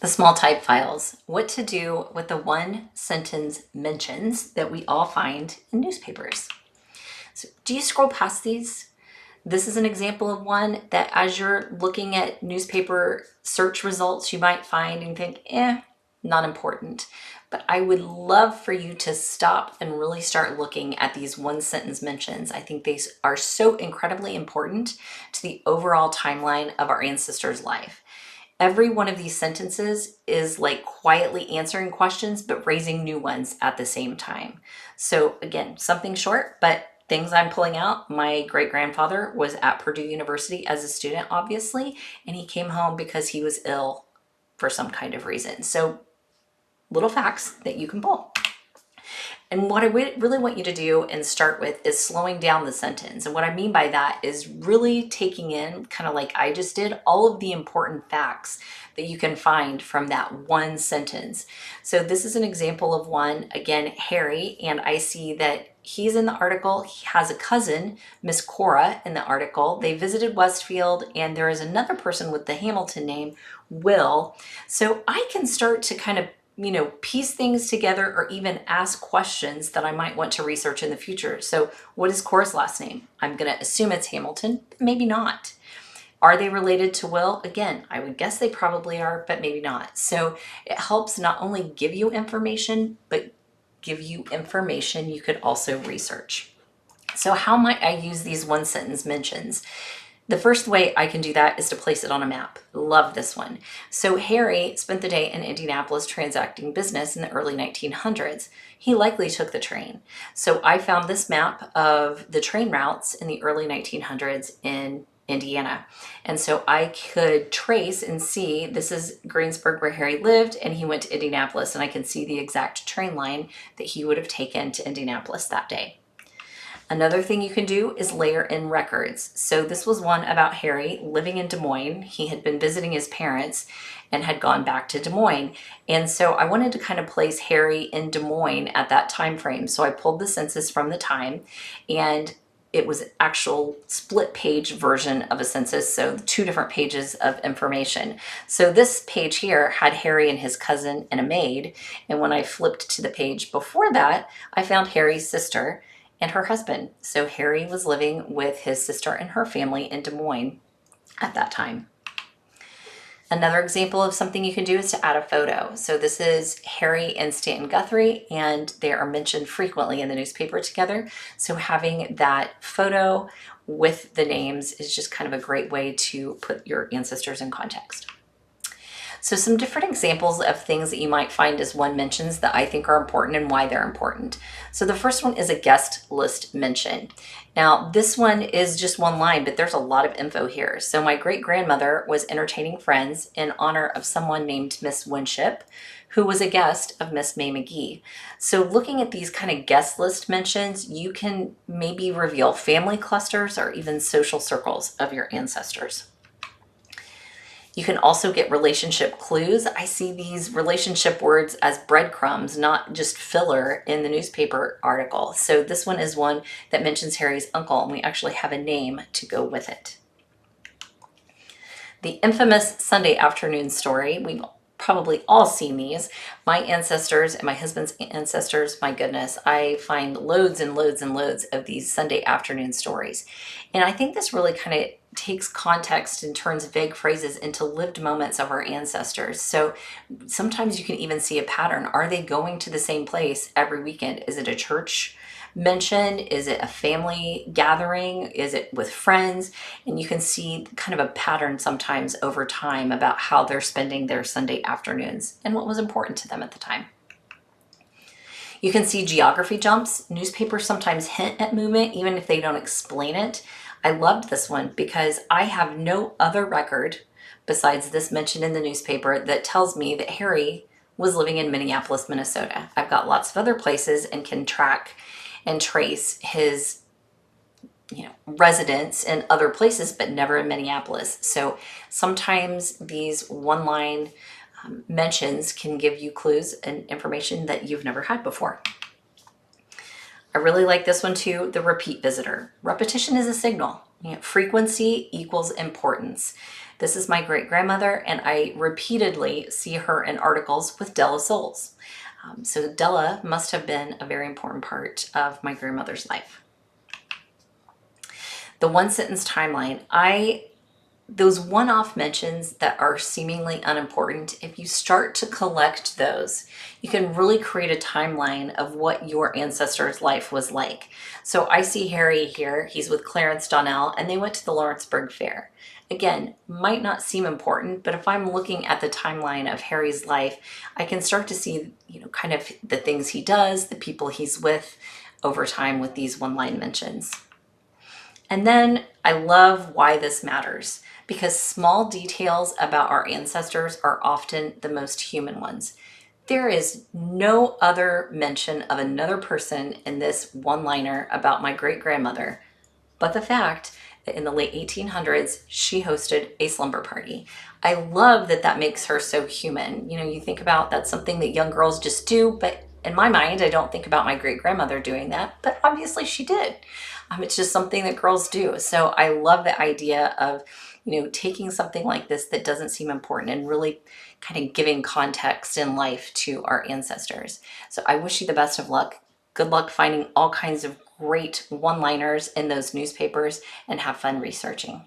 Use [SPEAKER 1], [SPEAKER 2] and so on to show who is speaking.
[SPEAKER 1] The small type files. What to do with the one sentence mentions that we all find in newspapers. So, do you scroll past these? This is an example of one that as you're looking at newspaper search results, you might find and think, not important. But I would love for you to stop and really start looking at these one sentence mentions. I think these are so incredibly important to the overall timeline of our ancestors' life. Every one of these sentences is like quietly answering questions, but raising new ones at the same time. So again, something short, but things I'm pulling out. My great grandfather was at Purdue University as a student, obviously, and he came home because he was ill for some kind of reason. So little facts that you can pull. And what I really want you to do and start with is slowing down the sentence. And what I mean by that is really taking in, kind of like I just did, all of the important facts that you can find from that one sentence. So this is an example of one, again, Harry, and I see that he's in the article. He has a cousin, Miss Cora, in the article. They visited Westfield, and there is another person with the Hamilton name, Will. So I can start to kind of piece things together or even ask questions that I might want to research in the future. So what is Cora's last name? I'm going to assume it's Hamilton, maybe not. Are they related to Will? Again, I would guess they probably are, but maybe not. So it helps not only give you information, but give you information you could also research. So how might I use these one sentence mentions? The first way I can do that is to place it on a map. Love this one. So Harry spent the day in Indianapolis transacting business in the early 1900s. He likely took the train. So I found this map of the train routes in the early 1900s in Indiana. And so I could trace and see, this is Greensburg where Harry lived, and he went to Indianapolis, and I can see the exact train line that he would have taken to Indianapolis that day. Another thing you can do is layer in records. So this was one about Harry living in Des Moines. He had been visiting his parents and had gone back to Des Moines. And so I wanted to kind of place Harry in Des Moines at that time frame. So I pulled the census from the time, and it was actual split page version of a census, so two different pages of information. So this page here had Harry and his cousin and a maid. And when I flipped to the page before that, I found Harry's sister and her husband. So Harry was living with his sister and her family in Des Moines at that time. Another example of something you can do is to add a photo. So this is Harry and Stanton Guthrie, and they are mentioned frequently in the newspaper together. So having that photo with the names is just kind of a great way to put your ancestors in context. So some different examples of things that you might find as one mentions that I think are important and why they're important. So the first one is a guest list mention. Now this one is just one line, but there's a lot of info here. So my great grandmother was entertaining friends in honor of someone named Miss Winship, who was a guest of Miss May McGee. So looking at these kind of guest list mentions, you can maybe reveal family clusters or even social circles of your ancestors. You can also get relationship clues. I see these relationship words as breadcrumbs, not just filler in the newspaper article. So this one is one that mentions Harry's uncle, and we actually have a name to go with it. The infamous Sunday afternoon story. We've probably all seen these. My ancestors and my husband's ancestors, my goodness, I find loads and loads and loads of these Sunday afternoon stories. And I think this really kind of takes context and turns vague phrases into lived moments of our ancestors. So sometimes you can even see a pattern. Are they going to the same place every weekend? Is it a church mention? Is it a family gathering? Is it with friends? And you can see kind of a pattern sometimes over time about how they're spending their Sunday afternoons and what was important to them at the time. You can see geography jumps. Newspapers sometimes hint at movement even if they don't explain it. I loved this one because I have no other record besides this mention in the newspaper that tells me that Harry was living in Minneapolis, Minnesota. I've got lots of other places and can track and trace his residence in other places, but never in Minneapolis. So sometimes these one-line mentions can give you clues and information that you've never had before. I really like this one too, the repeat visitor. Repetition is a signal. Frequency equals importance. This is my great-grandmother, and I repeatedly see her in articles with Della Souls. So Della must have been a very important part of my grandmother's life. The one sentence timeline. Those one-off mentions that are seemingly unimportant, if you start to collect those, you can really create a timeline of what your ancestor's life was like. So I see Harry here, he's with Clarence Donnell, and they went to the Lawrenceburg Fair. Again, might not seem important, but if I'm looking at the timeline of Harry's life, I can start to see, kind of the things he does, the people he's with over time with these one-line mentions. And then I love why this matters, because small details about our ancestors are often the most human ones. There is no other mention of another person in this one-liner about my great-grandmother, but the fact that in the late 1800s, she hosted a slumber party. I love that that makes her so human. You think about that's something that young girls just do, but in my mind, I don't think about my great-grandmother doing that, but obviously she did. It's just something that girls do. So I love the idea of, taking something like this that doesn't seem important and really kind of giving context in life to our ancestors. So I wish you the best of luck. Good luck finding all kinds of great one-liners in those newspapers, and have fun researching.